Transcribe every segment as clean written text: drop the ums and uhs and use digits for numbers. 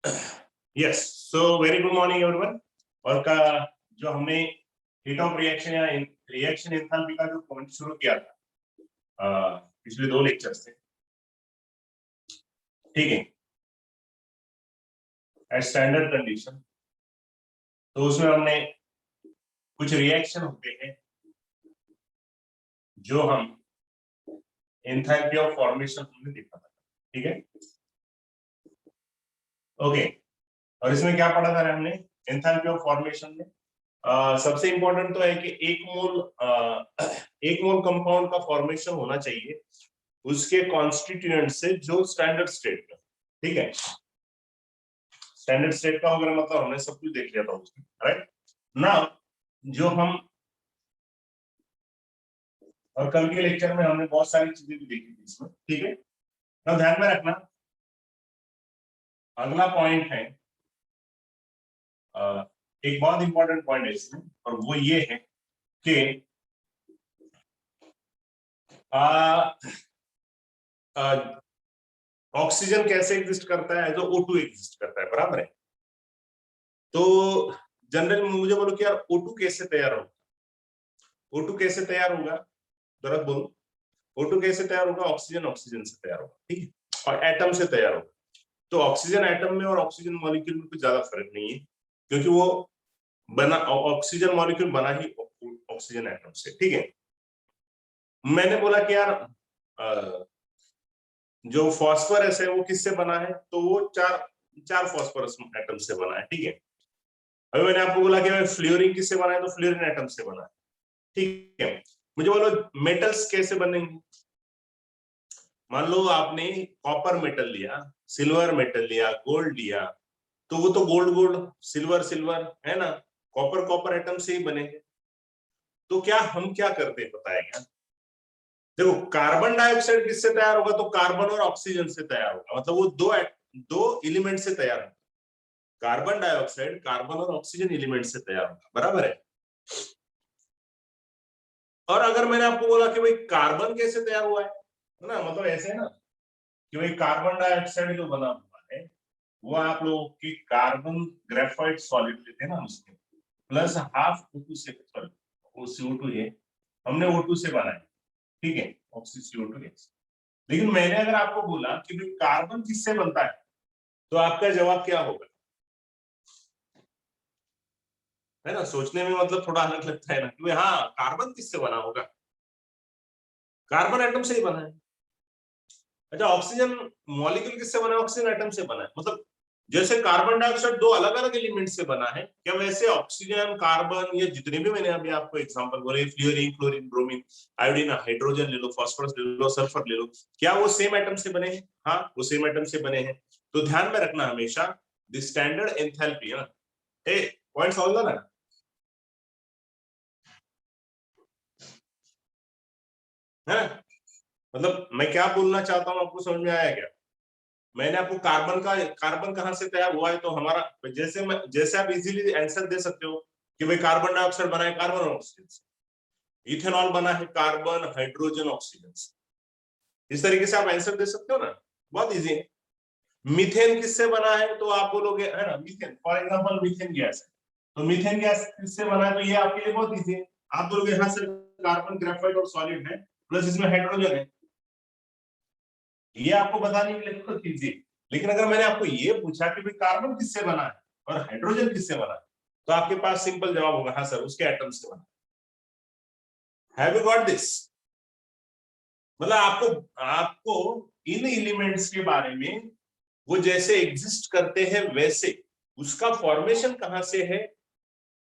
Yes, so very good morning everyone. और का जो हमने हीट ऑफ रिएक्शन या रिएक्शन एंथैल्पी का जो पॉइंट शुरू किया था पिछले 2 लेक्चर से, ठीक है, एट स्टैंडर्ड कंडीशन, तो उसमें हमने कुछ रिएक्शन होते हैं जो हम एंथैल्पी ऑफ फॉर्मेशन हमने देखा था, ठीक है, ओके। और इसमें क्या पढ़ा था हमने एंथैल्पी ऑफ फॉर्मेशन में? सबसे इंपॉर्टेंट तो है कि एक मोल कंपाउंड का फॉर्मेशन होना चाहिए उसके कॉन्स्टिट्यूएंट से जो स्टैंडर्ड स्टेट का, ठीक है, स्टैंडर्ड स्टेट का होगा मतलब हमने सब कुछ देख लिया था उसमें, राइट ना। जो हम और कल के लेक्चर में हमने बहुत सारी चीजें भी देखी थी इसमें, ठीक है ना। ध्यान में रखना, अगला पॉइंट है, एक बहुत इंपॉर्टेंट पॉइंट है इसमें, और वो ये है कि ऑक्सीजन कैसे एग्जिस्ट करता है, जो O2 एग्जिस्ट करता है, बराबर है। तो जनरल में मुझे बोलो कि यार O2 कैसे तैयार होगा, O2 कैसे तैयार होगा, जरा बोलो। O2 कैसे तैयार होगा? ऑक्सीजन ऑक्सीजन से तैयार होगा, ठीक है, और एटम से तैयार होगा। तो ऑक्सीजन एटम में और ऑक्सीजन मॉलिक्यूल में कुछ ज्यादा फर्क नहीं है, क्योंकि वो बना, ऑक्सीजन मॉलिक्यूल बना ही ऑक्सीजन एटम से, ठीक है। मैंने बोला कि यार जो फॉस्फोरस है वो किससे बना है? तो वो चार फॉस्फोरस एटम से बना है, ठीक है। अभी मैंने आपको बोला कि फ्लोरीन किससे बना है? तो फ्लोरीन एटम से बना है, ठीक है। मुझे बोलो मेटल्स कैसे बनेंगे? मान लो आपने कॉपर मेटल लिया, सिल्वर मेटल लिया, गोल्ड लिया, तो वो तो गोल्ड गोल्ड, सिल्वर सिल्वर है ना, कॉपर कॉपर एटम से ही बनेंगे। तो क्या हम क्या करते हैं बताएगा? देखो, कार्बन डाइऑक्साइड किससे तैयार होगा? तो कार्बन और ऑक्सीजन से तैयार होगा, मतलब वो दो एलिमेंट से तैयार होगा। कार्बन डाइऑक्साइड कार्बन और ऑक्सीजन एलिमेंट से तैयार होगा, बराबर है। और अगर मैंने आपको बोला कि भाई कार्बन कैसे तैयार हुआ है ना, मतलब ऐसे ना कि भाई कार्बन डाइऑक्साइड जो बना हुआ है वो आप लोगों की कार्बन ग्रेफाइट सॉलिड लेते हैं ना, उसके प्लस हाफ O2 से, वो CO2 है, हमने O2 से बनाया, ठीक है, ऑक्सीजन CO2 है। लेकिन मैंने अगर आपको बोला कि भाई कार्बन किससे बनता है, तो आपका जवाब क्या होगा? है ना, सोचने में मतलब थोड़ा अलग लगता है ना कि हाँ, कार्बन किससे बना होगा? कार्बन एटम से ही बना है। अच्छा, ऑक्सीजन मॉलिक्यूल किससे बना है? ऑक्सीजन एटम से बना है। मतलब जैसे कार्बन डाइऑक्साइड दो अलग अलग एलिमेंट से बना है, क्या वैसे ऑक्सीजन कार्बन ये जितने भी मैंने अभी आपको एग्जांपल बोले, fluorine chlorine bromine iodine hydrogen ले लो, फास्फोरस ले लो, सल्फर ले लो, क्या वो सेम एटम से बने हैं? हाँ, वो सेम एटम से बने हैं। तो ध्यान में रखना हमेशा द स्टैंडर्ड एंथैल्पी है, पॉइंट समझ ना। है, मतलब मैं क्या बोलना चाहता हूँ आपको समझ में आया क्या? मैंने आपको कार्बन कहां से तैयार हुआ है, तो हमारा जैसे आप इजीली आंसर दे सकते हो कि भाई कार्बन डाइऑक्साइड बना है कार्बन और ऑक्सीजन से, इथेनॉल बना है कार्बन हाइड्रोजन ऑक्सीजन से। इस तरीके से आप आंसर दे सकते हो ना, बहुत इजी है। मीथेन किससे बना है? तो आप बोलोगे, है ना, methane for example methane gas है, तो मीथेन गैस किससे बना है? तो ये आपके लिए बहुत इजी है। आप बोलोगे हाँ सर, कार्बन ग्रेफाइट और सॉलिड है, प्लस इसमें हाइड्रोजन है, ये आपको बताने के लिए बहुत इजी। लेकिन अगर मैंने आपको ये पूछा कि भाई कार्बन किससे बना है और हाइड्रोजन किससे बना है, तो आपके पास सिंपल जवाब होगा हाँ सर, उसके एटम से बना। Have you got this? मतलब आपको आपको इन एलिमेंट्स के बारे में, वो जैसे एग्जिस्ट करते हैं वैसे उसका फॉर्मेशन कहां से है,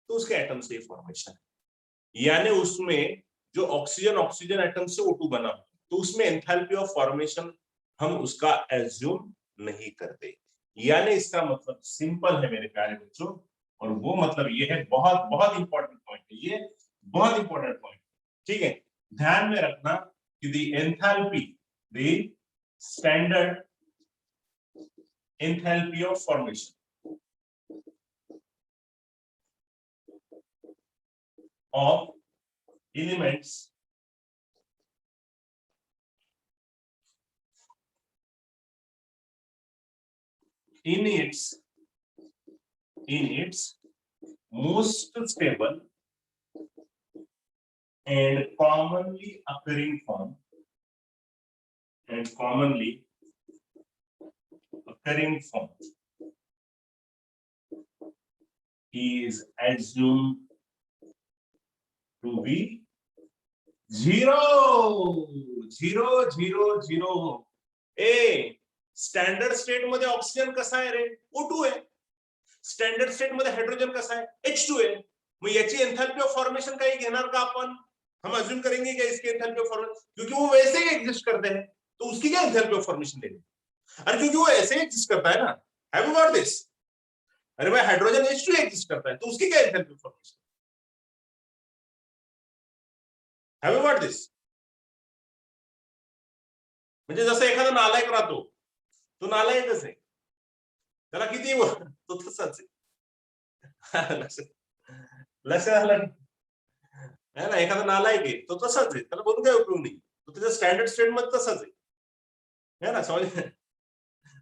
तो उसके एटम से फॉर्मेशन है। यानी उसमें जो ऑक्सीजन ऑक्सीजन एटम से O2 बना, तो उसमें एंथैल्पी ऑफ फॉर्मेशन हम उसका एज्यूम नहीं करते। यानी इसका मतलब सिंपल है मेरे प्यारे बच्चों, और वो मतलब ये है, बहुत बहुत इंपॉर्टेंट पॉइंट है ये, बहुत इंपॉर्टेंट पॉइंट, ठीक है। ध्यान में रखना कि the enthalpy, the standard enthalpy of formation of elements in its most stable and commonly occurring form is assumed to be 0 0 0 0. A standard state मध्ये ऑक्सिजन कसा आहे रे? O2 आहे. स्टँडर्ड स्टेट मध्ये हाइड्रोजन कसा है? H2 है. मग याची एंथैल्पी ऑफ फॉर्मेशन काही घेणार का अपन? हम अज्यूम करेंगे क्या इसकी एंथैल्पी ऑफ फॉर्मेशन, क्योंकि वो वैसे ही एग्जिस्ट करते हैं तो उसकी क्या एंथैल्पी ऑफ फॉर्मेशन लेनी? अरे क्योंकि वो ऐसे ही एग्जिस्ट करता है ना. Have you got this? अरे भाई हाइड्रोजन H2 एग्जिस्ट करता है तो उसकी क्या enthalpy of formation? Have you got this? म्हणजे जसं एखादा नालायक राहतो, तो नालायकच आहे, त्याला किती तो तसाच आहे. लक्षात आलं है ना? एखादा नालायक आहे तो तसाच आहे, त्याला बोलून काय उपयोग नाही, तो त्याच्या स्टँडर्ड स्टेट मध्ये तसाच है ना. समझ?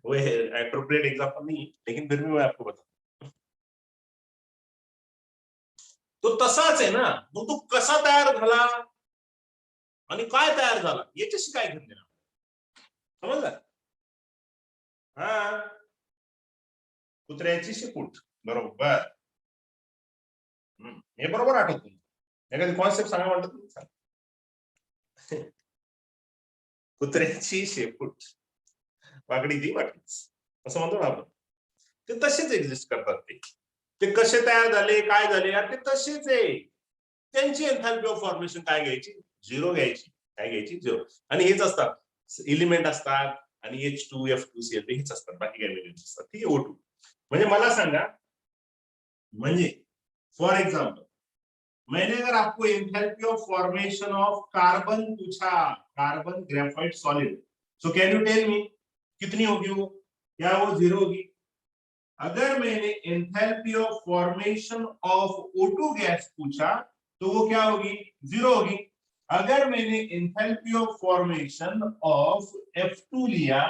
वो एप्रोप्रिएट एग्जांपल नहीं है, लेकिन फिर भी मैं आपको बताऊं तो तसाच आहे ना. मग तो कसा तयार झाला आणि काय तयार झाला याच्याशी काय घेऊन देणार? समजलं? हा, कुत्र्याची शेपूट. बरोबर. हे बरोबर आठवतो. एखादी कॉन्सेप्ट सांगा म्हणतात तुम्ही सांग. कुत्र्याची शेपूट वाकडी ती वाकडीच असं म्हणतो ना आपण. ते तसेच एक्झिस्ट करतात. ते कसे तयार झाले, काय झाले यार, ते तसेच आहे. त्यांची एंथैल्पी ऑफ फॉर्मेशन काय घ्यायची? 0 घ्यायची. काय घ्यायची? 0. आणि हेच असतात एलिमेंट असतात आणि H2 F2 CL हेच असतात, बाकी काही वेगळे असतात. ठीक आहे. O2 म्हणजे मला सांगा, म्हणजे फॉर एग्जांपल मैंने अगर आपको enthalpy of formation of carbon पूछा, carbon graphite solid, so can you tell me कितनी होगी वो? क्या वो 0 होगी? अगर मैंने enthalpy of formation of O2 gas पूछा तो वो क्या होगी? 0 होगी. अगर मैंने enthalpy of formation of F2 लिया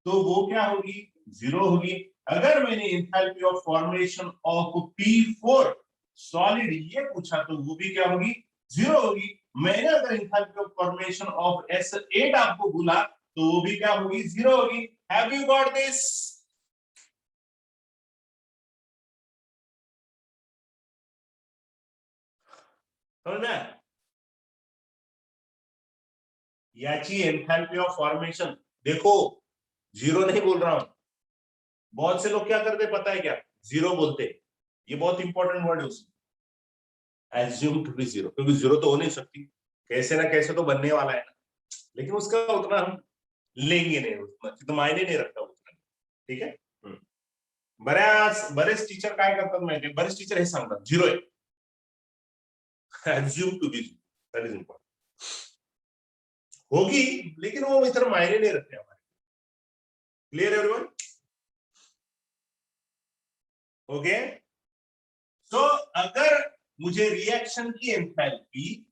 तो वो क्या होगी? 0 होगी. अगर मैंने enthalpy of formation of P4 solid ये पूछा तो वो भी क्या होगी? 0 होगी. मैंने अगर enthalpy of formation of S8 आपको बोला तो वो भी क्या होगी? 0 होगी. Have you got this? समझ में? याची एंथैल्पी ऑफ फॉर्मेशन देखो, 0 नहीं बोल रहा हूं. बहुत से लोग क्या करते पता है क्या? 0 बोलते. ये बहुत इंपॉर्टेंट वर्ड है उसमें. एज्यूम टू बी 0, क्योंकि 0 तो हो नहीं सकती, कैसे ना कैसे तो बनने वाला है ना. लेकिन उसका उतना हम लेंगे नहीं, उतना तो मायने नहीं रखता उतना. ठीक है. बरेच टीचर काय करतात माहिती? बरेच टीचर हे सांगतात 0 आहे. Assume to be 0, that is important. होगी लेकिन वो इतना मायने नहीं रखते हमारे. Clear everyone? ओके. सो अगर मुझे रिएक्शन की एंथैल्पी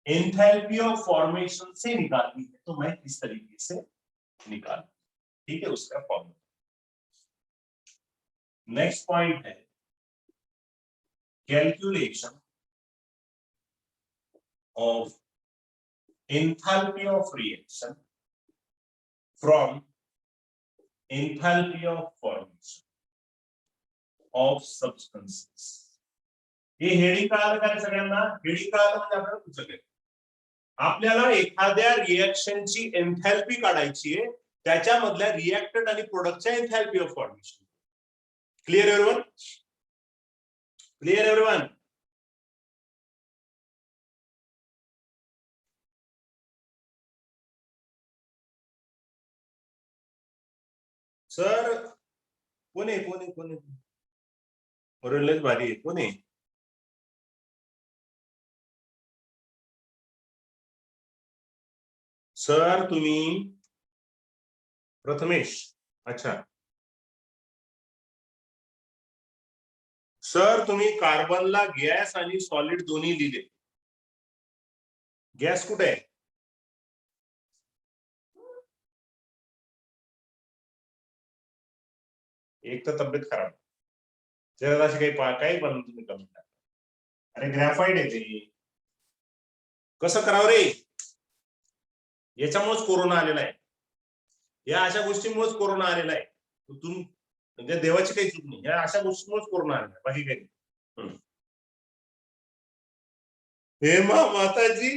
एंथैल्पी ऑफ फॉर्मेशन से निकालनी है तो मैं किस तरीके से निकालूं? ठीक है, उसका फॉर्मूला. नेक्स्ट पॉइंट है calculation of enthalpy of reaction from enthalpy of formation of substances. हे हेडिंग कळालं का सगळ्यांना? हेडिंग कळालं म्हणजे आपल्याला पुढचं आपल्याला एखाद्या रिएक्शनची एंथैल्पी काढायची आहे, त्याच्यामधल्या रिएक्टंट आणि प्रोडक्टच्या enthalpy of formation. Clear everyone? Clear everyone? Sir कोण आहे? ओरडलेच भारी आहे. कोण आहे? सर तुम्ही प्रथमेश. अच्छा सर, तुम्ही कार्बनला गॅस आणि सॉलिड दोन्ही लिहिले. गॅस कुठे आहे? एक तर तब्येत खराब, जर अशी काही पण तुम्ही कमी करा. अरे ग्रॅफाइट आहे ते, कसं करावं रे? याच्यामुळेच कोरोना आलेला आहे, या अशा गोष्टींमुळेच कोरोना आलेला आहे. तुम्ही म्हणजे देवाची काही चूक नाही, या अशा गोष्टींमुळेच कोरोना आलेला आहे, बाकी काही नाही. हे माताजी,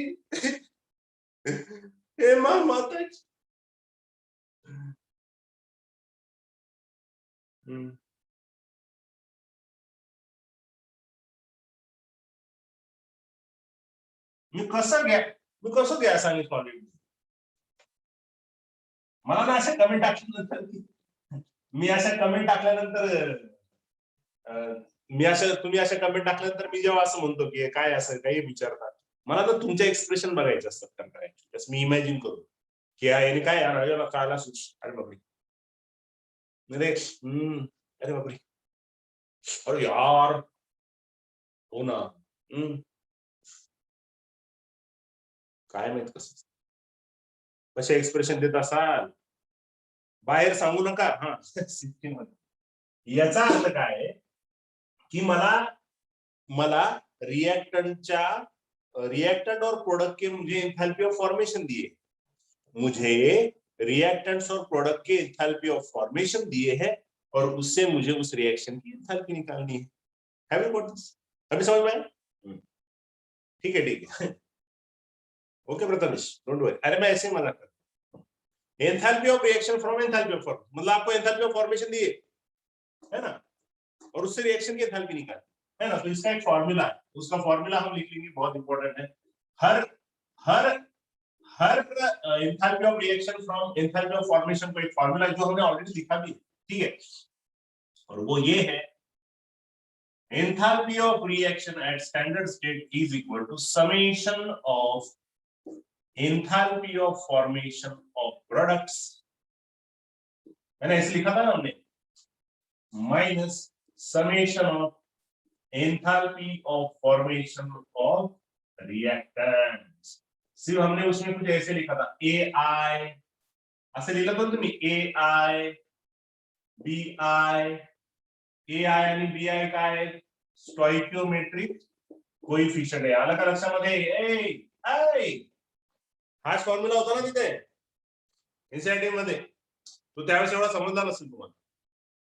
हे माताजी. मी कसं घ्या सांगितलं ऑलरेडी. मला ना अशा कमेंट टाकल्यानंतर, मी अशा कमेंट टाकल्यानंतर तुम्ही अशा कमेंट टाकल्यानंतर मी जेव्हा असं म्हणतो की काय असं काही विचारतात, मला तर तुमच्या एक्सप्रेशन बघायचे असतात करायचे, मी इमॅजिन करू की याने काय कायला अरे बापरे, अरे अरे बापरे, अरे यार, हो ना, काय माहित कसं कसे एक्सप्रेशन देत असाल, बाहेर सांगू नका. हा सिस्टीम मध्ये याचा अर्थ काय की मला रिएक्टेंट और प्रोडक्ट के मुझे एंथैल्पी ऑफ फॉर्मेशन दिए, मुझे रिएक्टेंट्स और प्रोडक्ट के एंथैल्पी ऑफ फॉर्मेशन दिए हैं, और उससे मुझे उस रिएक्शन की एंथैल्पी निकालनी है. Have you got this? अभी समझ में आया? ठीक है. Okay Prathamesh, don't worry. अरे मैं ऐसे ही मजाक करता हूँ. Enthalpy of reaction from enthalpy of formation, मतलब आपको एंथैल्पी ऑफ फॉर्मेशन दिए है ना, और उससे रिएक्शन की एंथैल्पी निकाली है ना. तो इसका एक फॉर्मूला है, उसका फॉर्मूला हम लिख लेंगे, बहुत इंपॉर्टेंट है. हर हर हर enthalpy of reaction from enthalpy of formation को एक फॉर्मूला जो हमने ऑलरेडी लिखा भी, ठीक है, और वो ये है, enthalpy of reaction at standard state is equal to summation of enthalpy of formation of products, है ना, ऐसे लिखा था ना हमने, minus summation of enthalpy of formation of reactants. सिर्फ हमने उसमें कुछ ऐसे लिखा था, AI असं लिहिलं पण तुम्ही, AI BI, AI आणि BI काय, स्टॉइकियोमेट्रिक कोइफिशिएंट आहे. आलं का लक्षामध्ये? हाच फॉर्म्युला होता ना तिथे एनसीईआरटी मध्ये, तो त्यावेळेस एवढा समजला नसेल तुम्हाला.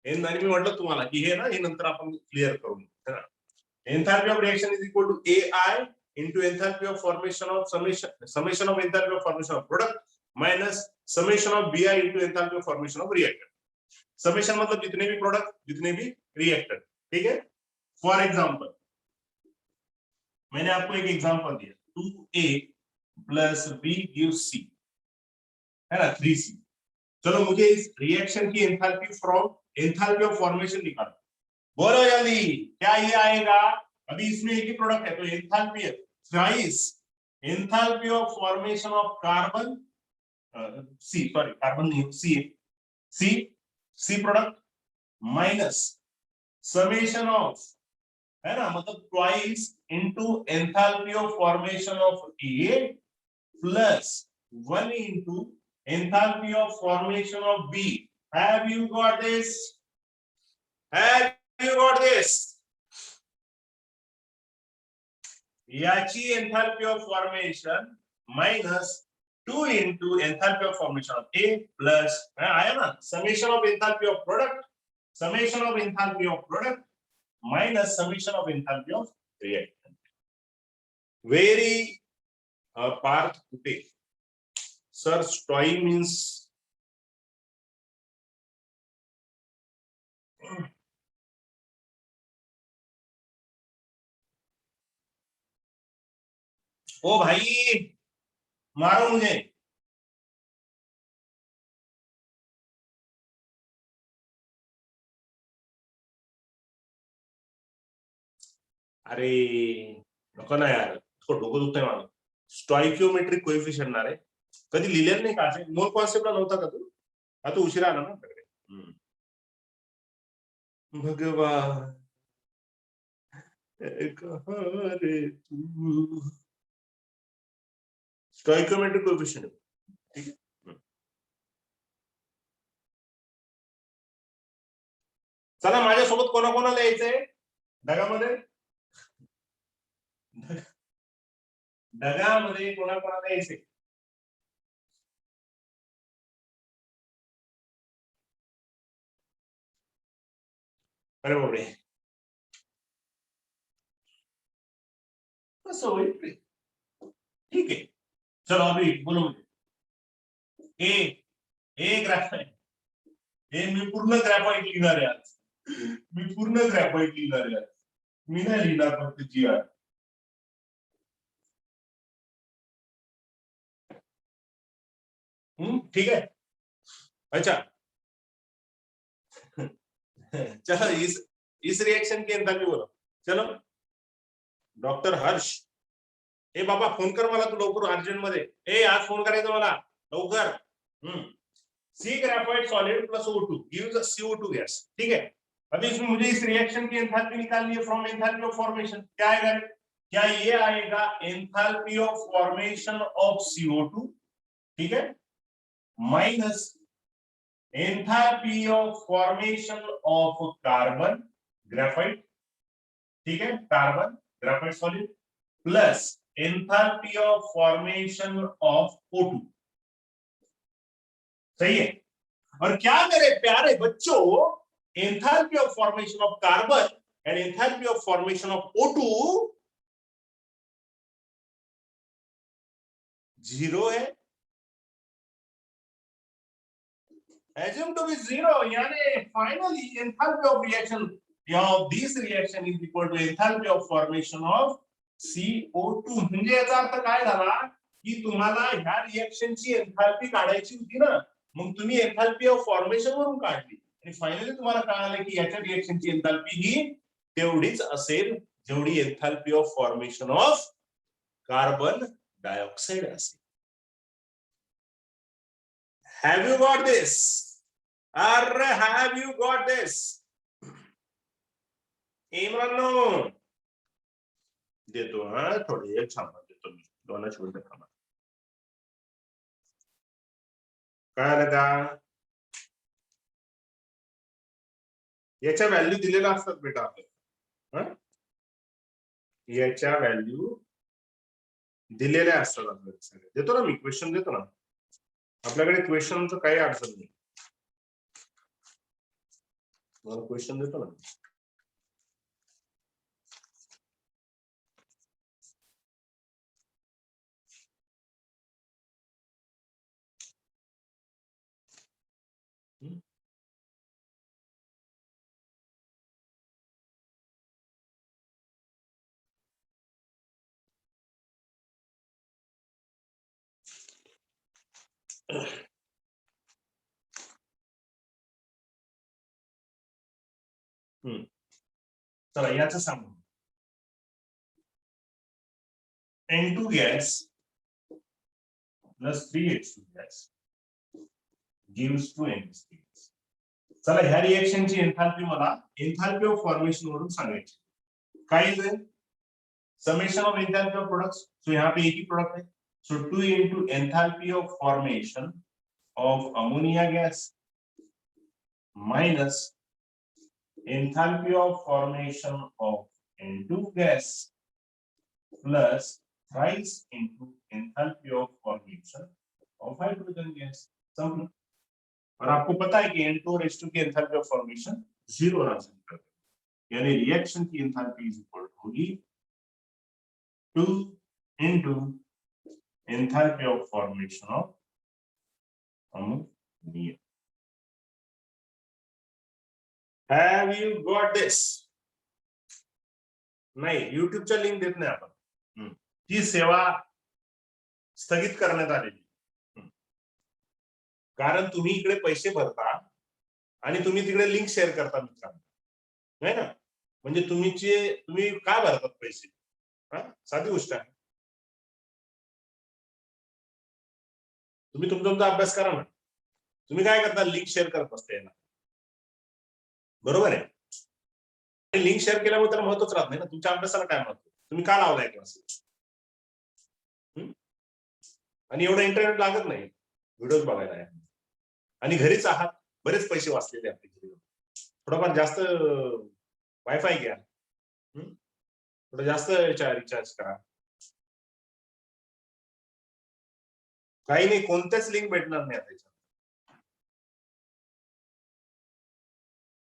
आणि मी म्हटलं तुम्हाला की हे ना, हे नंतर आपण क्लिअर करू. Enthalpy of reaction is equal to AI into enthalpy of formation of summation of enthalpy of formation of product minus summation of BI into enthalpy of formation of reactant. Summation मतलब जितने भी product, जितने भी reactant, ठीक है. For example मैंने आपको एक एग्जांपल दिया, 2A plus B gives C, है ना, 3C. चलो मुझे इस रिएक्शन की enthalpy from enthalpy of formation निकालना. बोलो जल्दी, क्या ये आएगा? अभी इसमें एक ही प्रोडक्ट है, तो एंथैल्पी है thrice enthalpy of formation of carbon, carbon नहीं, C product minus summation of, है ना, मतलब twice into enthalpy of formation of A plus 1 into enthalpy of formation of B. Have you got this? Have you got this? याची enthalpy of formation minus 2 into enthalpy of formation of A plus आया ना, summation of enthalpy of product, summation of enthalpy of product minus summation of enthalpy of reactant. वेरी पार्थ कुठे sir, स्टॉई means ओ भाई मारो मुझे. अरे नको ना यार, डोकं दुखतंय माझं. स्टॉइकियोमेट्रिक कोएफिशिएंट ना रे, कधी लिहिलेलं नाही का? मोल कॉन्सेप्टला नव्हता का तू? आता उशिरा आला ना आपल्याकडे. भगवान कहाँ रे तू, स्टॉइकियोमेट्रिक कोएफिशिएंट, ठीक है. चला माझ्यासोबत कोणाकोणाला यायचंय ढगामध्ये, ढगामध्ये कोणाकोणाला यायचंय? अरे बापरे, कसं होईल? ठीक आहे, चलो अभी बोलो मुझे. ए ग्राफाइट, मी पूर्ण ग्राफाइट लिहिणार आहे आज. मी पूर्ण ग्राफाइट लिहिणार आहे आज. मी नाही लिहिणार फक्त जी आर. ठीक है, अच्छा. चलो इस रिएक्शन की एंथैल्पी बोलो. चलो डॉक्टर हर्ष, ए बाबा फोन कर मला, तू लवकर अर्जंट मध्ये. ए आज फोन करायचं मला लवकर. C graphite solid plus O2 gives a CO2 gas. ठीक है, अभी इसमें मुझे इस रिएक्शन की एंथैल्पी निकालनी है फ्रॉम एंथैल्पी ऑफ फॉर्मेशन. क्या आएगा? क्या ये आएगा enthalpy of formation of CO2, ठीक है, minus enthalpy of formation of carbon graphite, ठीक है, carbon graphite solid, plus enthalpy of formation of O2. सही है. और क्या मेरे प्यारे बच्चों, enthalpy of formation of carbon and enthalpy of formation of O2 zero है. assume to be zero, यानी finally enthalpy of reaction of this reaction is equal to enthalpy of formation of CO2. म्हणजे याचा अर्थ काय झाला की तुम्हाला ह्या रिएक्शनची एंथैल्पी काढायची होती ना, मग तुम्ही एंथैल्पी ऑफ फॉर्मेशन वरून काढली आणि फायनली तुम्हाला कळालं की याच्या रिएक्शनची एंथैल्पी ही तेवढीच असेल जेवढी enthalpy of formation of carbon dioxide असेल. Have you got this? Have you got this? इमरानो देतो, हा थोडे एक थांबा देतो मी, दोनच मिनिटं थांबा. काय आलं का? याच्या व्हॅल्यू दिलेल्या असतात बेटा आपल्याला. याच्या व्हॅल्यू दिलेल्या असतात आपल्याला. देतो ना मी, क्वेश्चन देतो ना आपल्याकडे. क्वेश्चनचं काही अडचण नाही, मला क्वेश्चन देतो ना. चला याचं सांगू. N2 gas plus 3H2 gas gives 2 NH3 gas. चला ह्या रिएक्शनची एंथैल्पी मला एंथैल्पी ऑफ फॉर्मेशन वरून सांगायची. काय आहे? Summation of enthalpy of products. So यहाँ पे एक ही प्रोडक्ट है, so 2 into enthalpy of formation of ammonia gas minus enthalpy of formation of N2 gas plus thrice into enthalpy of formation of hydrogen gas. समझ? और आपको पता है कि N2 और H2 की एंथैल्पी ऑफ फॉर्मेशन जीरो हासिल करते हैं, यानी रिएक्शन की एंथैल्पी इज इक्वल टू होगी 2 into enthalpy of formation of ammonia. Have you got this? नाही, युट्यूबच्या लिंक देत नाही आपण. ती सेवा स्थगित करण्यात आलेली, कारण तुम्ही इकडे पैसे भरता आणि तुम्ही तिकडे लिंक शेअर करता मित्रांनो, नाही ना. म्हणजे तुम्ही काय भरतात पैसे? साधी गोष्ट आहे. तुम्ही तुमचा अभ्यास करा ना. तुम्ही काय करता? लिंक शेअर करत असता याला, बरोबर आहे. लिंक शेअर केल्यामुळे त्याला महत्वच राहत नाही ना. तुमच्या अभ्यासाला काय महत्व? तुम्ही का लावलाय क्लास? आणि एवढं इंटरनेट लागत नाही व्हिडिओज बघायला, आणि घरीच आहात, बरेच पैसे वाचलेले आपले. थोडंफार जास्त वायफाय घ्या, थोडं जास्त रिचार्ज करा. काही नाही, कोणत्याच लिंक भेटणार नाही आता.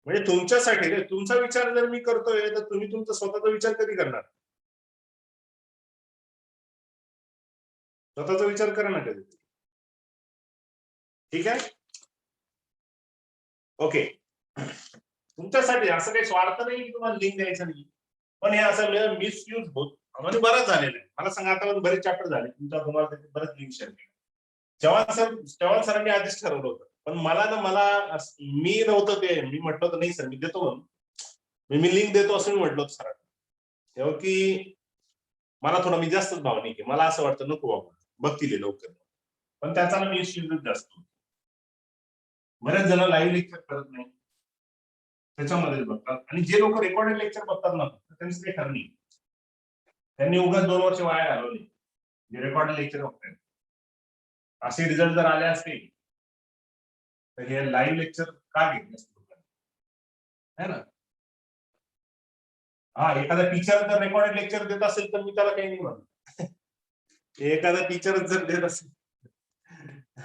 म्हणजे तुमच्यासाठी रे, तुमचा विचार जर मी करतोय तर तुम्ही तुमचा स्वतःचा विचार कधी करणार? स्वतःचा विचार करा ना कधी. ठीक आहे, ओके. तुमच्यासाठी असं काही स्वार्थ नाही की तुम्हाला लिंक द्यायचं नाही, पण हे असं मिसयूज होत म्हणजे बरंच झालेलं आहे. मला सांगा, आता बरेच चॅप्टर झाले तुमच्या, तुम्हाला बरेच लिंक शेअर केले. चव्हाण सरांनी आधीच ठरवलं होतं, पण मला मी नव्हतं ते, मी म्हटलं होतं नाही सर मी देतो म्हणून, मी लिंक देतो असं मी म्हटलं होतं सरांना, तेव्हा की मला थोडा मी जास्तच भावनिक आहे, मला असं वाटतं नको बाबा बघतील लवकर, पण त्याचा ना मिसयूज जास्त होतो. बरेच जण लाईव्ह लेक्चर करत नाही, त्याच्यामध्येच बघतात, आणि जे लोक रेकॉर्डेड लेक्चर बघतात ना त्यांचं काही ठरली, त्यांनी उगाच 2 वर्ष वाया घालवली जे रेकॉर्डेड लेक्चर बघतात. असे रिझल्ट जर आले असते तर हे लाईव्ह लेक्चर का घेतले असते है ना? हा, एखादा टीचर जर रेकॉर्डेड लेक्चर देत असेल तर मी त्याला काही नाही म्हणत. एखादा टीचर जर देत असेल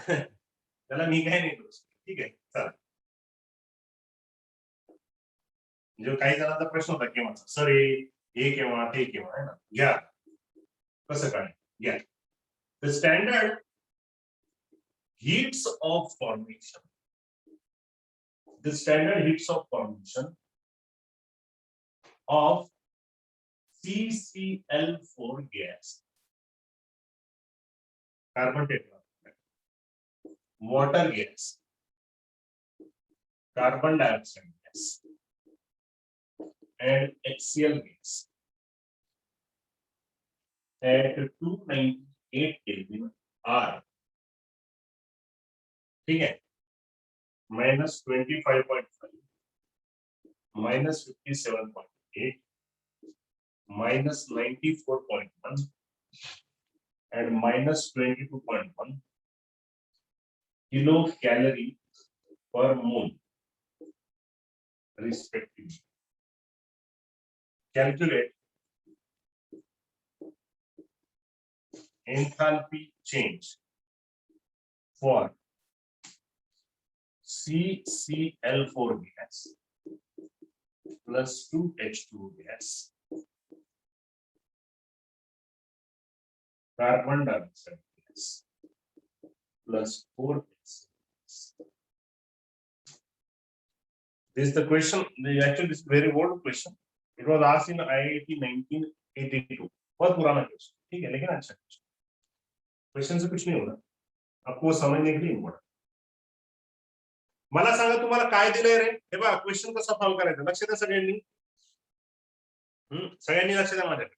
त्याला मी काही नाही करू शकत. ठीक आहे, चला. म्हणजे काही जणांचा प्रश्न होता केव्हा सर हे केव्हा ते केव्हा, आहे ना? घ्या, कसं काय घ्या. The standard heats of formation. The standard heats of formation of CCl4 gas, carbon tetrahydride, water gas, carbon dioxide gas, and HCl gas at 298 Kelvin are, ठीक है, -25.5, -57.8, -94.1 and -22.1 kilocalorie per mole respectively. Calculate enthalpy change for CCl4 gas plus 2H2O gas, carbon dioxide gas plus 4HCl gas. This is the question. Actually, this is a very old question. It was asked in IIT 1982. बहुत पुराना question, ठीक है, लेकिन अच्छा question. Question से कुछ नहीं होना, आपको समझने के लिए इम्पोर्टेंट. मला सांगा तुम्हाला काय दिलंय रे, हे बघा क्वेश्चन कसा सॉल्व करायचा, लक्ष द्या सगळ्यांनी. सगळ्यांनी लक्ष द्या माझ्याकडे.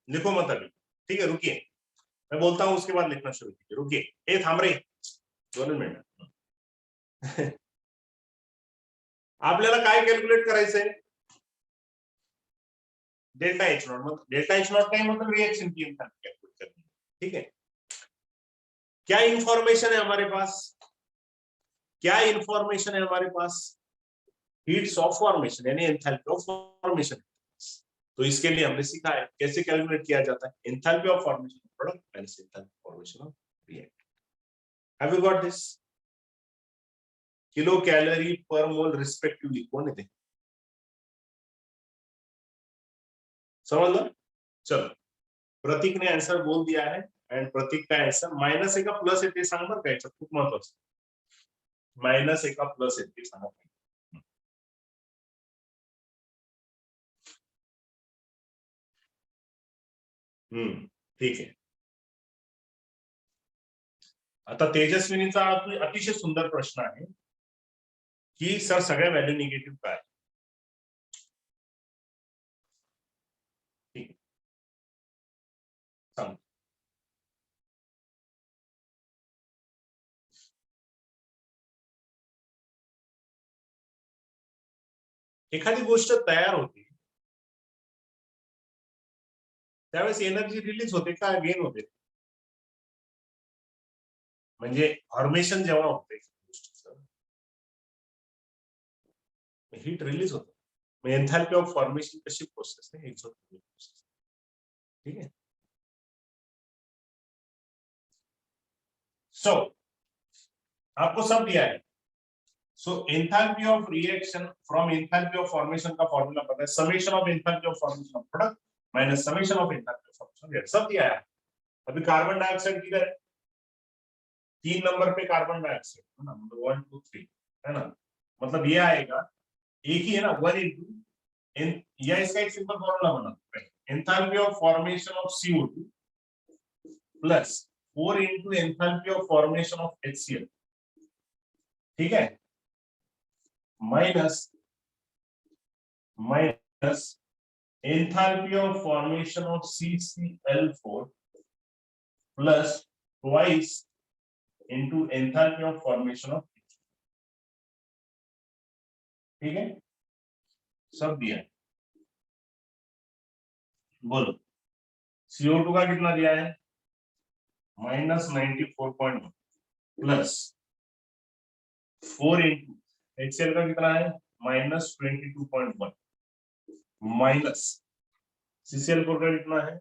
लिखो मत अभी, ठीक है, रुकिए, मैं बोलता हूँ उसके बाद लिखना शुरू कीजिए. रुकिए, ए थांब रे 2 मिनिट. आपल्याला काय कॅल्क्युलेट करायचंय? Delta H not. मतलब डेल्टा एच नॉट का मतलब रिएक्शन की एंथैल्पी कैलकुलेट करनी है. ठीक है, क्या इंफॉर्मेशन है हमारे पास? क्या इंफॉर्मेशन है हमारे पास? हीट्स ऑफ फॉर्मेशन यानी एंथैल्पी ऑफ फॉर्मेशन. तो इसके लिए हमने सीखा है कैसे कैलकुलेट किया जाता है enthalpy of formation of product minus enthalpy formation of react. Have you got this? Kilo calorie per mole respectively कौन है? समझ लो. चलो, प्रतीक ने आंसर बोल दिया है एंड प्रतीक का आंसर माइनस ए का प्लस आहे ते सांग बरं का, याच्यात खूप महत्वाचं. माइनस ए का प्लस आहे ते सांगा. ठीक आहे. आता तेजस्विनीचा अतिशय सुंदर प्रश्न आहे की सर सगळ्या व्हॅल्यू निगेटिव्ह काय? ठीक आहे, सांग. एखादी गोष्ट तयार होते त्यावेळेस एनर्जी रिलीज होते का गेन होते? म्हणजे फॉर्मेशन जेव्हा होते हीट रिलीज होतं. एंथैल्पी ऑफ फॉर्मेशन कशी प्रोसेस आहे, एक्झॉथर्मिक प्रोसेस. ठीक आहे. सो आपको सब दिया है. So enthalpy of reaction from enthalpy of formation का फॉर्मूला पता है, summation of enthalpy of formation of product minus summation of enthalpy of formation, सब दिया है. अभी कार्बन डाइऑक्साइड किधर है, 3 नंबर पे कार्बन डाइऑक्साइड है ना, मतलब 1 2 3 है ना. मतलब ये आएगा, एक ही है ना, 1 इंटू या इसका एक सिंपल फॉर्मूला बना, enthalpy of formation of CO2 plus 4 into enthalpy of formation of HCl. ठीक है, minus enthalpy of formation of CCl4 plus twice into enthalpy of formation of. ठीक है, सब दिया है. बोलो CO2 का कितना दिया है, -94.1 प्लस 4 इंटू HCl का कितना है, -22.1 माइनस CCl4 का कितना है,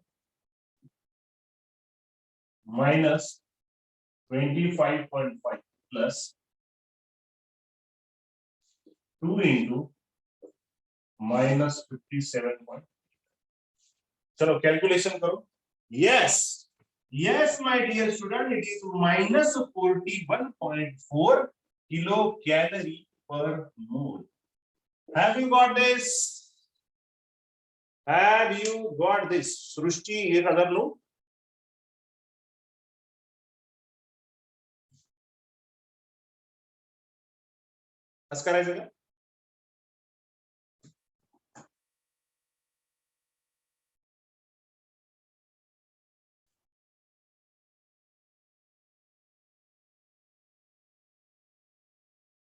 -25.5 प्लस 2 इंटू -57. चलो कैलकुलेशन करो. Yes yes my dear student, it is -41.4 kilo calorie per mole. Have you got this? Have you got this? Srishti एक अदर लो. बस करायचं का?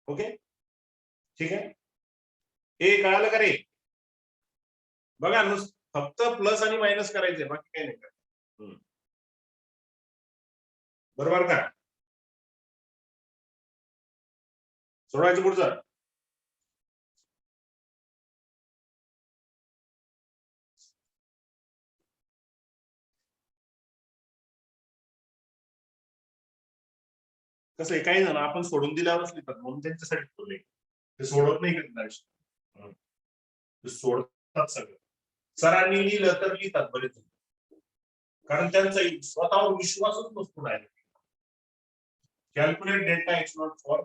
ओके ठीक आहे. ए कळालं का रे? बघा फक्त प्लस आणि मायनस करायचे, बाकी काही नाही करायचं. बरोबर का? सोडवायचं पुढचं. कसं आहे, काही जण आपण सोडून दिल्यावरच लिहितात, म्हणून त्यांच्यासाठी ठेवले. ते सोडवत नाही कधी आयुष्यात, ते सोडतात सगळं. सरांनी लिहिलं तर लिहितात बरेच, कारण त्यांचा स्वतःवर विश्वासच नसतो direct. Calculate delta H0 for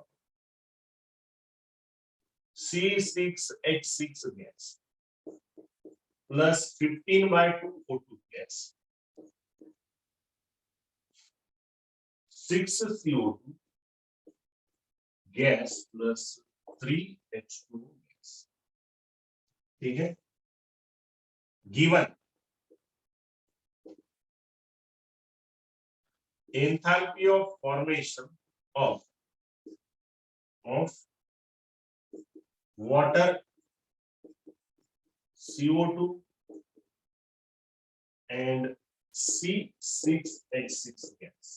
C6H6 gas plus 15/2 O2 gas, 6 CO2 gas plus 3 H2 gas. ठीक है, given enthalpy of formation of water, CO2 and C6H6 gas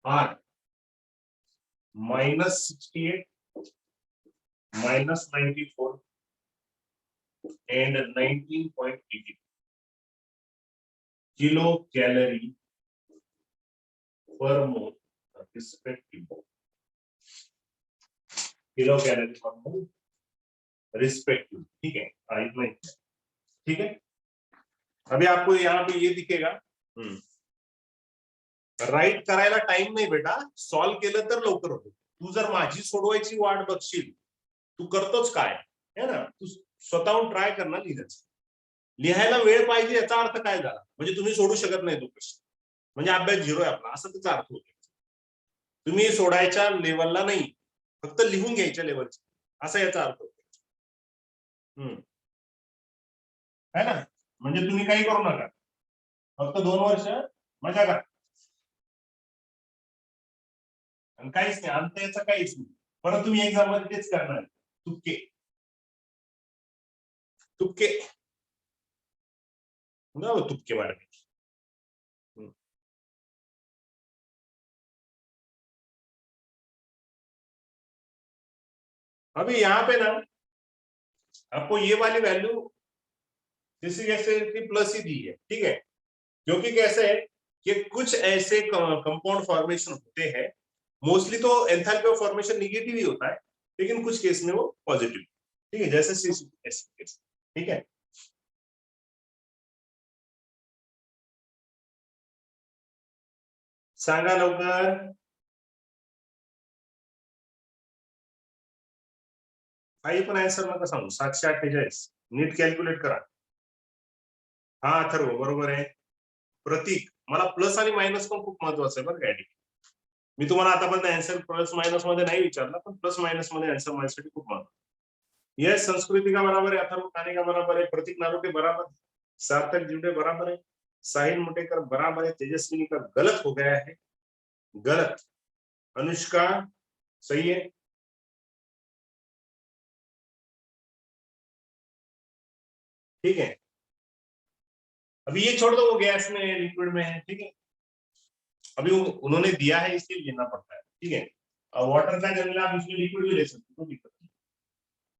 are -68, -94 and 19.80 kilo calorie per mole respectively. Kilo calorie per mole respective. ठीक है, इतना ही. ठीक है, अभी आपको यहाँ पे ये दिखेगा. राईट करायला टाइम नाही बेटा, सॉल्व केलं तर लवकर होतो. तू जर माझी सोडवायची वाट बघशील, तू करतोच काय है ना, तू स्वतःहून ट्राय करणार लिहायचं. लिहायला वेळ पाहिजे याचा अर्थ काय झाला, म्हणजे तुम्ही सोडू शकत नाही तो प्रश्न, म्हणजे अभ्यास झिरो आहे आपला, असं त्याचा अर्थ होतो. तुम्ही सोडायच्या लेवलला नाही, फक्त लिहून घ्यायच्या लेवलची, असा याचा अर्थ होतो. है ना, म्हणजे तुम्ही काही करू नका, फक्त 2 वर्ष मजा करा आणि काहीच नाही, अंत याचा काहीच नाही. परत तुम्ही एक्झाम मध्ये तेच करणार, तुक्के तुक्के तुक्के मारायचे. अभी यहाँ पे ना आपको ये वाली वैल्यू किसी कैसे प्लस ही दी है, ठीक है, क्योंकि कैसे है कि कुछ ऐसे कंपाउंड फॉर्मेशन होते हैं, मोस्टली तो एंथैल्पी ऑफ फॉर्मेशन निगेटिव ही होता है, लेकिन कुछ केस में वो पॉजिटिव, ठीक है, जैसे केस, ठीक है। सांगा लवकर, काही पण आन्सर नका सांगू, 748 नीट कॅल्क्युलेट करा. हा अथर्व बरोबर आहे. प्रतीक, मला प्लस आणि मायनस पण खूप महत्वाचं आहे बरं का. मी तुम्हाला आतापर्यंत आन्सर प्लस मायनस मध्ये नाही विचारला, पण प्लस मायनस मध्ये आन्सर माझ्यासाठी खूप महत्वाचं. यस, संस्कृति का बराबर है, अथर्व खाने का बराबर है, प्रतीक नारोटे बराबर, सार्थक जुड़े बराबर है, साहिल मुटेकर बराबर है, तेजस्विनी का गलत हो गया है, गलत, अनुष्का सही है, ठीक है। अभी ये छोड़ दो, वो गैस में लिक्विड में है, ठीक है, अभी उन्होंने दिया है इसलिए लेना पड़ता है, ठीक है। वाटर का जनरल आप इसमें लिक्विड भी ले सकते हो, दिक्कत नहीं,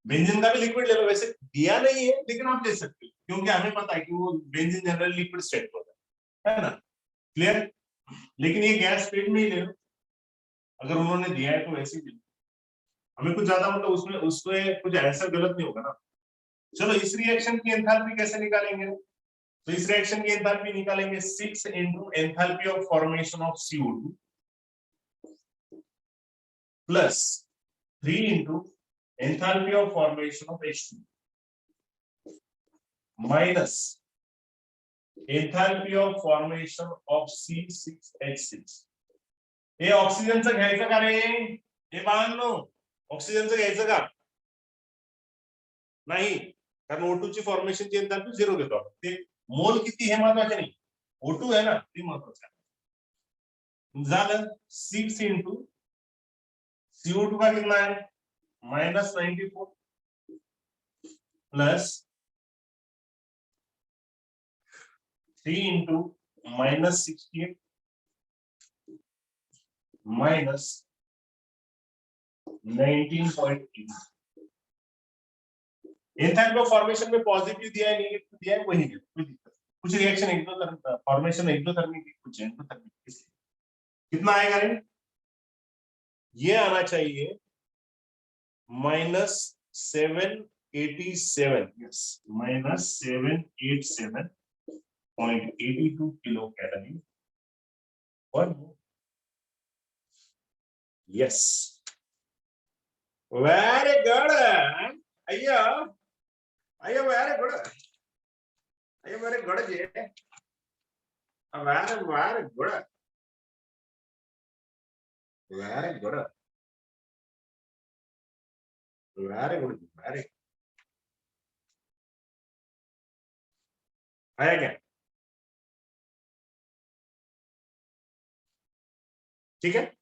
बेंजीन का भी लिक्विड ले लो, वैसे दिया नहीं है लेकिन आप ले सकते हो, क्योंकि हमें पता है कि वो बेंजीन जनरल लिक्विड स्टेट होता है ना, क्लियर। लेकिन ये गैस स्टेट में ही ले लो, अगर उन्होंने दिया है तो वैसे ही ले लो, हमें कुछ ज्यादा मतलब उसमें उसमें कुछ आंसर गलत नहीं होगा ना। चलो, इस रिएक्शन की एंथैल्पी कैसे निकालेंगे, तो इस रिएक्शन की एंथैल्पी निकालेंगे 6 into enthalpy of formation of CO2 plus 3 into enthalpy of formation of H2 minus enthalpy of formation of C6H6. हे ऑक्सिजनचं घ्यायचं का रे, हे बाळांनो, ऑक्सिजनचं घ्यायचं का नाही, कारण O2 ची फॉर्मेशनची एंथैल्पी 0 घेतो आपण, ते मोल किती हे महत्वाचे नाही, O2 आहे ना, ते महत्वाचं आहे. झालं 6 into CO2 का कितना है -94 plus 3 into -68 minus 19.8. Enthalpy of formation में पॉजिटिव दिया है, नेगेटिव दिया है, वही है, कोई दिक्कत, कुछ रिएक्शन एक्सोथर्मिक फॉर्मेशन एक्सोथर्मिक की, कुछ एंडोथर्मिक, इसलिए कितना आएगा रे, ये आना चाहिए -787, yes, -787.82 kilo calorie per mole. Yes, very good, अय्या अय्या, वेरी गुड, अय्या वेरी गुड जी, very very good, very good, very good, very, आया क्या, ठीक है.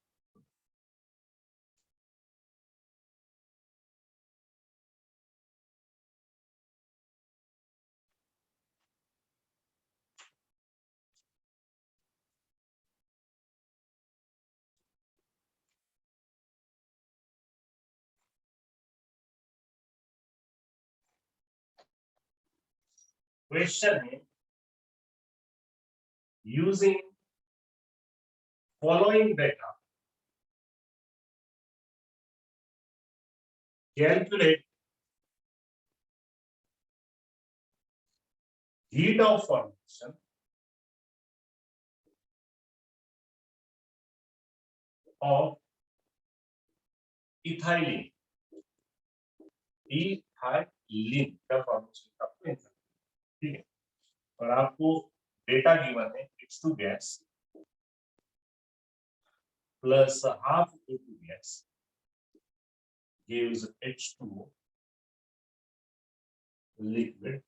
क्वेश्चन है, using following data calculate heat of formation of ethylene, ethylene का फॉर्मेशन आपको, ठीक है, और आपको डेटा गिवन है H2 gas plus half O2 gas gives H2O liquid,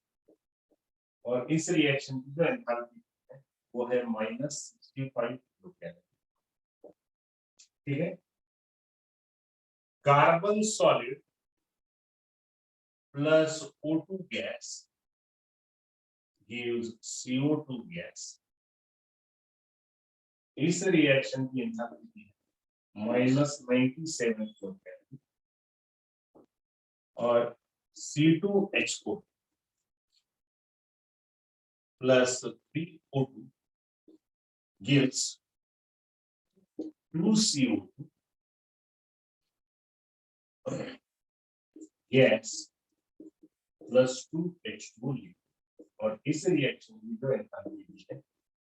और इस रिएक्शन की जो एंथैल्पी है वो है -65 किलो कैलोरी, ठीक है. Carbon solid plus O2 gas gives CO2 gas, इस रिएक्शन की एंथैल्पी है -97 किलो कैलोरी, और C2H4 plus 3O2 gives 2CO2 gas plus 2H2 liquid. और इस रिएक्शन की जो एंथैल्पी है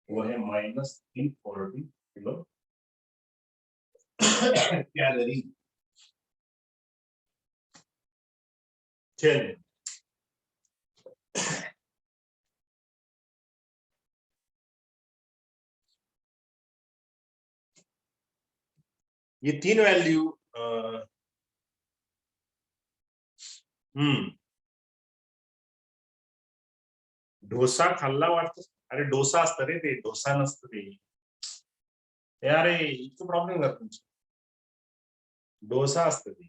वो है -340 किलो कैलोरी। चलिए ये तीन वैल्यू डोसा खाल्ला वाटतं। अरे डोसा असतं रे ते, डोसा नसतं ते। अरे इतकं प्रॉब्लेम का तुमचं? डोसा असतं ते।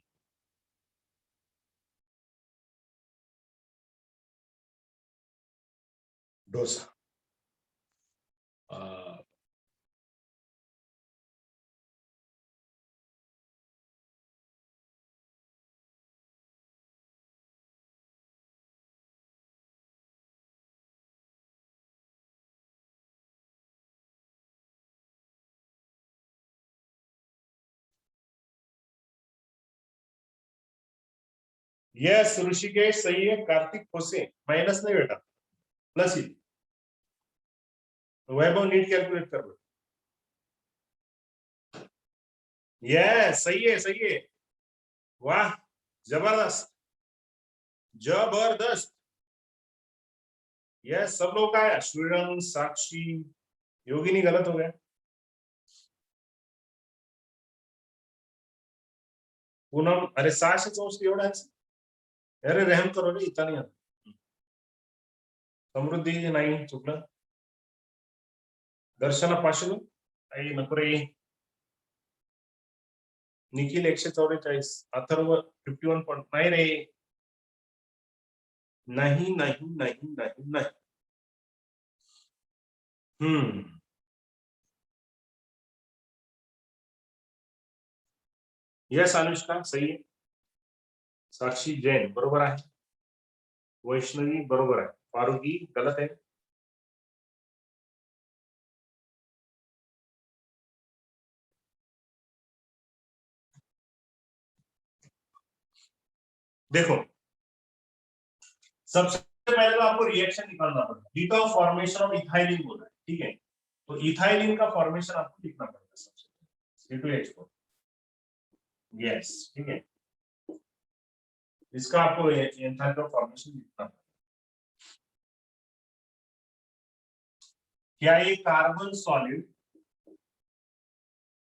डोसा यस ऋषिकेश सही है। कार्तिक खोसे माइनस नहीं बेटा, प्लस ही। वैभव नीट कैलकुलेट कर लो। यस सही है, सही है। वाह जबरदस्त जबरदस्त। यस सब लोग का है। श्रीरंग, साक्षी, योगिनी गलत हो गया। पूनम अरे 664 एवढा आहे। अरे रहम करो रे, इतना नहीं आता। समृद्धी नाही चुकलं। दर्शना पाशल आई नको रे। निखिल 144, अथर्व 51 पॉइंट नाही रे। नहीं नहीं नहीं नहीं नहीं। यस अनुष्का सही है। साक्षी जैन बरोबर आहे। वैष्णवी बरोबर आहे। फारुकी गलत है। देखो सबसे पहले तो आपको रिएक्शन निकालना पड़ेगा। Heat of formation of ethylene बोल रहा है, ठीक है। तो इथाइलिन का फॉर्मेशन आपको लिखना पड़ेगा सबसे पहले C2H4। यस ठीक है, इसका आपको एंथैल्पी ऑफ फॉर्मेशन लिखना पड़ेगा। क्या ये कार्बन सॉलिड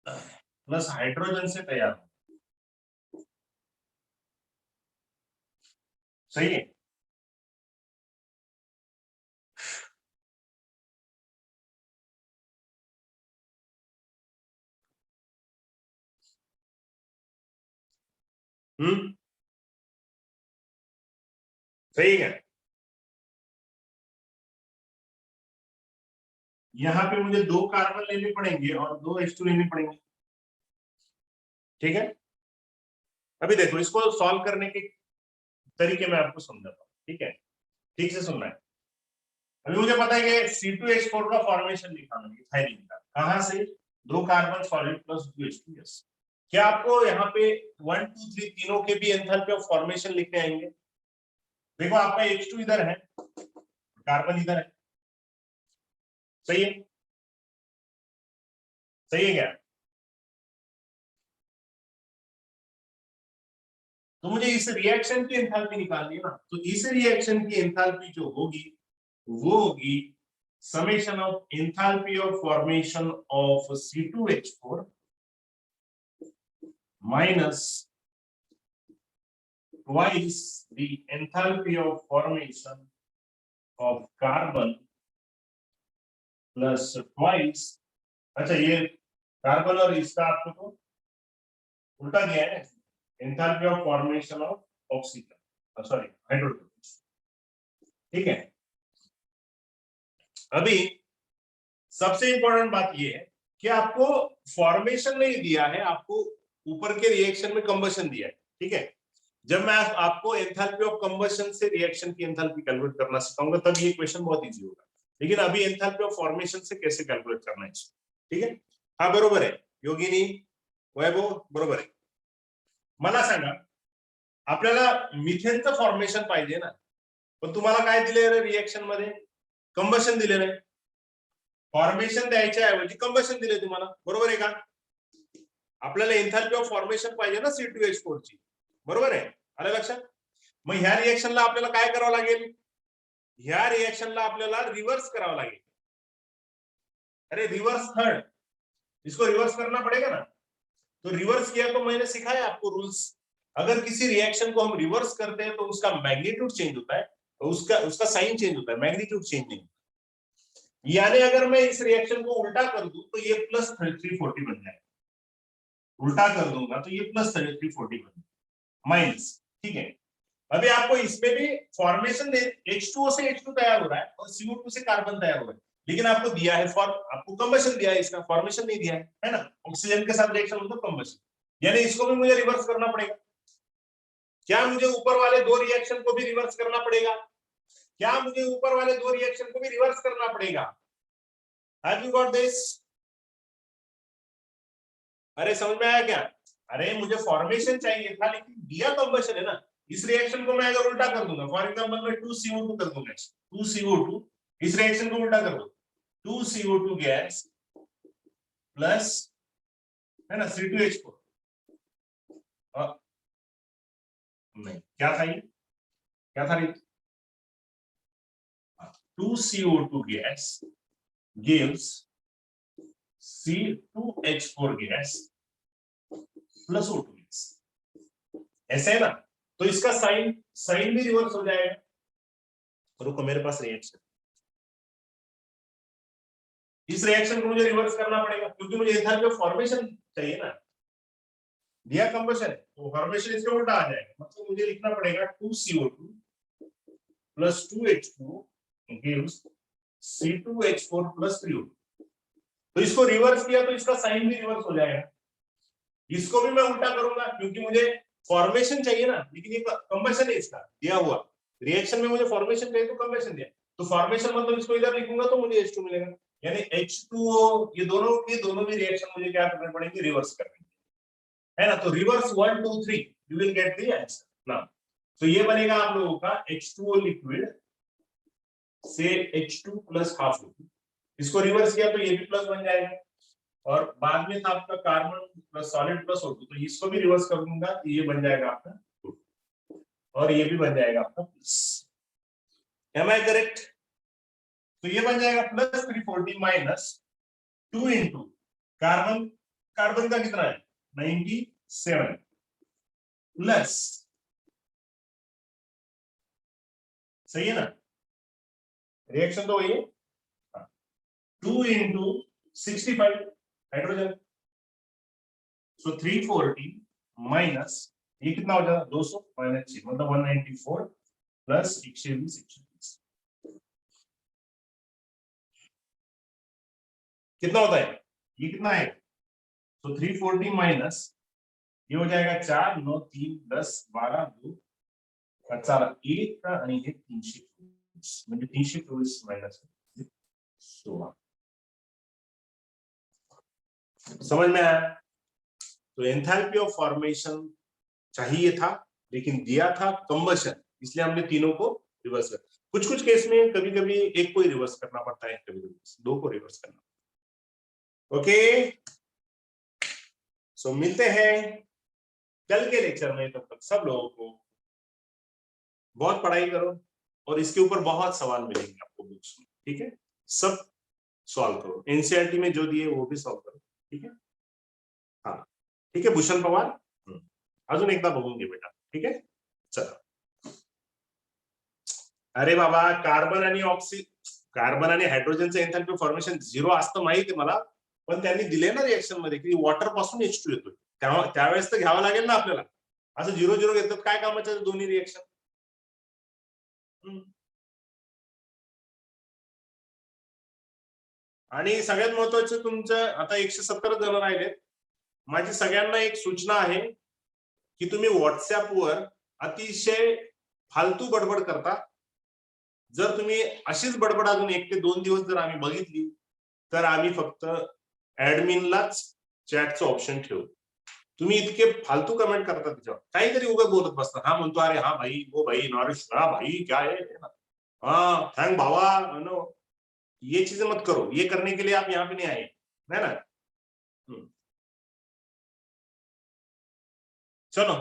प्लस हाइड्रोजन से तैयार हो, सही है। सही है। यहाँ पे मुझे 2 कार्बन लेने पड़ेंगे और 2 H2 लेने पड़ेंगे, ठीक है। अभी देखो इसको सॉल्व करने के तरीके मैं आपको समझाता हूँ, ठीक है, ठीक से सुनना है। अभी मुझे पता है कि C2H4 का फॉर्मेशन निकालना है इथाइलिन का। कहां से? 2 carbon solid plus 2 H2। Yes. क्या आपको यहाँ पे 1 2 3 तीनों के भी एंथैल्पी ऑफ फॉर्मेशन लिखने आएंगे? देखो आपका H2 इधर है, कार्बन इधर है, सही है, सही है क्या? तो मुझे इस रिएक्शन की एंथैल्पी निकालनी है ना, तो इस रिएक्शन की एंथैल्पी जो होगी वो होगी summation of enthalpy of formation of C2H4 minus twice the enthalpy of formation of carbon plus twice। अच्छा ये कार्बन और इसका आपको तो उल्टा दिया है, enthalpy of formation of oxygen, sorry hydrogen, ठीक है। अभी सबसे इंपॉर्टेंट बात यह है कि आपको फॉर्मेशन नहीं दिया है, आपको ऊपर के रिएक्शन में कंबशन दिया है, ठीक है। जब मैं आपको एंथैल्पी ऑफ कंबशन से रिएक्शन की एंथैल्पी कैलकुलेट करना सिखाऊंगा तब ये क्वेश्चन बहुत इजी होगा, लेकिन अभी एंथैल्पी ऑफ फॉर्मेशन से कैसे कैलकुलेट करना है, ठीक है? हा बरोबर आहे योगिनी, वैभव बरोबर आहे. मला सांगा आपल्याला मिथेनचं फॉर्मेशन पाहिजे ना, पण तुम्हाला काय दिले रे रिएक्शन मध्ये? कंबशन दिलेलं आहे. फॉर्मेशन द्यायच्या ऐवजी कंबशन दिले तुम्हाला, बरोबर आहे का? आपल्याला एंथैल्पी ऑफ फॉर्मेशन पाहिजे ना C2H4 ची, बरोबर आहे? आलं लक्षात? मग ह्या रिएक्शनला आपल्याला काय करावं लागेल? ह्या रिएक्शनला आपल्याला रिवर्स करावं लागेल. अरे रिवर्स थर्ड, इसको रिवर्स करना पड़ेगा ना. तो रिवर्स किया तो मैंने सिखाया आपको रूल्स. अगर किसी रिएक्शन को हम रिवर्स करते हैं तो उसका मैग्नीट्यूड चेंज होता है, तो उसका साइन चेंज होता है, मैग्नीट्यूड चेंज नहीं. यानी अगर मैं इस रिएक्शन को उल्टा कर दूं तो ये प्लस 340 बन जाएगा. उल्टा कर दूंगा तो ये प्लस 340 बन जाएगा, माइनस. ठीक है, अभी आपको इसमें भी फॉर्मेशन H2O से H2 तैयार हो रहा है और CO2 से कार्बन तैयार हो रहा है, लेकिन आपको दिया है आपको कंबशन दिया है, इसका फॉर्मेशन नहीं दिया है ना. ऑक्सीजन के साथ रिएक्शन मतलब कंबशन, यानी इसको भी मुझे रिवर्स करना पड़ेगा. क्या मुझे ऊपर वाले दो रिएक्शन को भी रिवर्स करना पड़ेगा? क्या मुझे ऊपर वाले दो रिएक्शन को भी रिवर्स करना पड़ेगा? Have you got this? अरे समझ में आया क्या? अरे मुझे फॉर्मेशन चाहिए था लेकिन दिया कंबशन है ना. इस रिएक्शन को मैं अगर उल्टा कर दूंगा, फॉर एग्जांपल मैं 2CO2 कर दूंगा, 2CO2, इस रिएक्शन को उल्टा कर दो, 2CO2 गैस प्लस है ना C2H4. नहीं, क्या था ये? क्या था? 2CO2 gas gives C2H4 gas plus O2 gas. ऐसे है ना, तो इसका साइन भी रिवर्स हो जाएगा. रुको, मेरे पास रिएक्शन, इस रिएक्शन को मुझे रिवर्स करना पड़ेगा क्योंकि मुझे एंथैल्पी ऑफ फॉर्मेशन चाहिए ना. दिया कंबशन है तो फॉर्मेशन इसका उल्टा आ जाएगा, मतलब मुझे लिखना पड़ेगा 2CO2 plus 2H2 gives C2H4 plus 3O2. तो इसको रिवर्स किया तो इसका साइन भी रिवर्स हो जाएगा. इसको भी मैं उल्टा करूंगा क्योंकि मुझे फॉर्मेशन चाहिए ना, लेकिन ये कंबशन है इसका दिया हुआ. रिएक्शन में मुझे फॉर्मेशन चाहिए तो कंबशन दिया, तो फॉर्मेशन मतलब इसको इधर लिखूंगा तो मुझे H2 मिलेगा, यानी H2O. ये दोनों भी रिएक्शन मुझे क्या करने पड़ेंगे? रिवर्स करने, है ना. तो reverse 1 2 3 you will get the answer ना. तो ये बनेगा आप लोगों का H2O लिक्विड से H2 प्लस हाफ O2. इसको रिवर्स किया तो ये भी प्लस बन जाएगा, और बाद में था आपका carbon plus solid plus O2, तो इसको भी रिवर्स कर दूंगा तो ये बन जाएगा आपका 2, और ये भी बन जाएगा आपका प्लस. एम आई करेक्ट? तो ये बन जाएगा प्लस 340 माइनस 2 इंटू कार्बन का कितना है 97 प्लस, सही है ना, रिएक्शन तो वही है, 2 इंटू 65 हाइड्रोजन. सो 340 माइनस ये कितना हो जाएगा 200 माइनस 6 मतलब 194 प्लस 120 कितना होता है? ये कितना है? तो 340 माइनस ये हो जाएगा 4 9 3 10 12 2 1 का आणि हे 324 म्हणजे 324 माइनस 16. समझ में आया? तो एंथैल्पी ऑफ फॉर्मेशन चाहिए था लेकिन दिया था कंबशन, इसलिए हमने तीनों को रिवर्स कर. कुछ केस में कभी कभी एक को ही रिवर्स करना पड़ता है, कभी कभी दो को रिवर्स करना. ओके, सो मिलते हैं कल के लेक्चर में. तब तक सब लोगों को बहुत पढ़ाई करो और इसके ऊपर बहुत सवाल मिलेंगे आपको बुक्स में, ठीक है? सब सॉल्व करो, एनसीईआरटी में जो दिए वो भी सॉल्व करो, ठीक है? हाँ ठीक है. भूषण पवार अजून एकदा बघून घे बेटा, ठीक आहे? चला. अरे बाबा, कार्बन आणि हायड्रोजनचं एंथैल्पी फॉर्मेशन 0 असतं माहिती आहे मला, पण त्यांनी दिले ना रिएक्शन मध्ये की वॉटर पासून H2 येतोय, त्यावेळेस तर घ्यावं लागेल ना आपल्याला. असं 0 घेतात काय कामाचं दोन्ही रिएक्शन. आणि सगळ्यात महत्वाचं तुमचं आता 170 जण राहिलेत. माझी सगळ्यांना एक सूचना आहे की तुम्ही व्हॉट्सअपवर अतिशय फालतू बडबड करता. जर तुम्ही अशीच बडबड अजून 1 ते 2 दिवस जर आम्ही बघितली, तर आम्ही फक्त ऍडमिनलाच चॅटचं ऑप्शन ठेवू. तुम्ही इतके फालतू कमेंट करता त्याच्यावर, काहीतरी उगाच बोलत बसता. हा म्हणतो अरे हा भाई, वो भाई, नॉरिश, हाँ भाई क्या है, हाँ थैंक भावा, नो, ये चीजें मत करो. ये करने के लिए आप यहाँ पे नहीं आए, है ना. चलो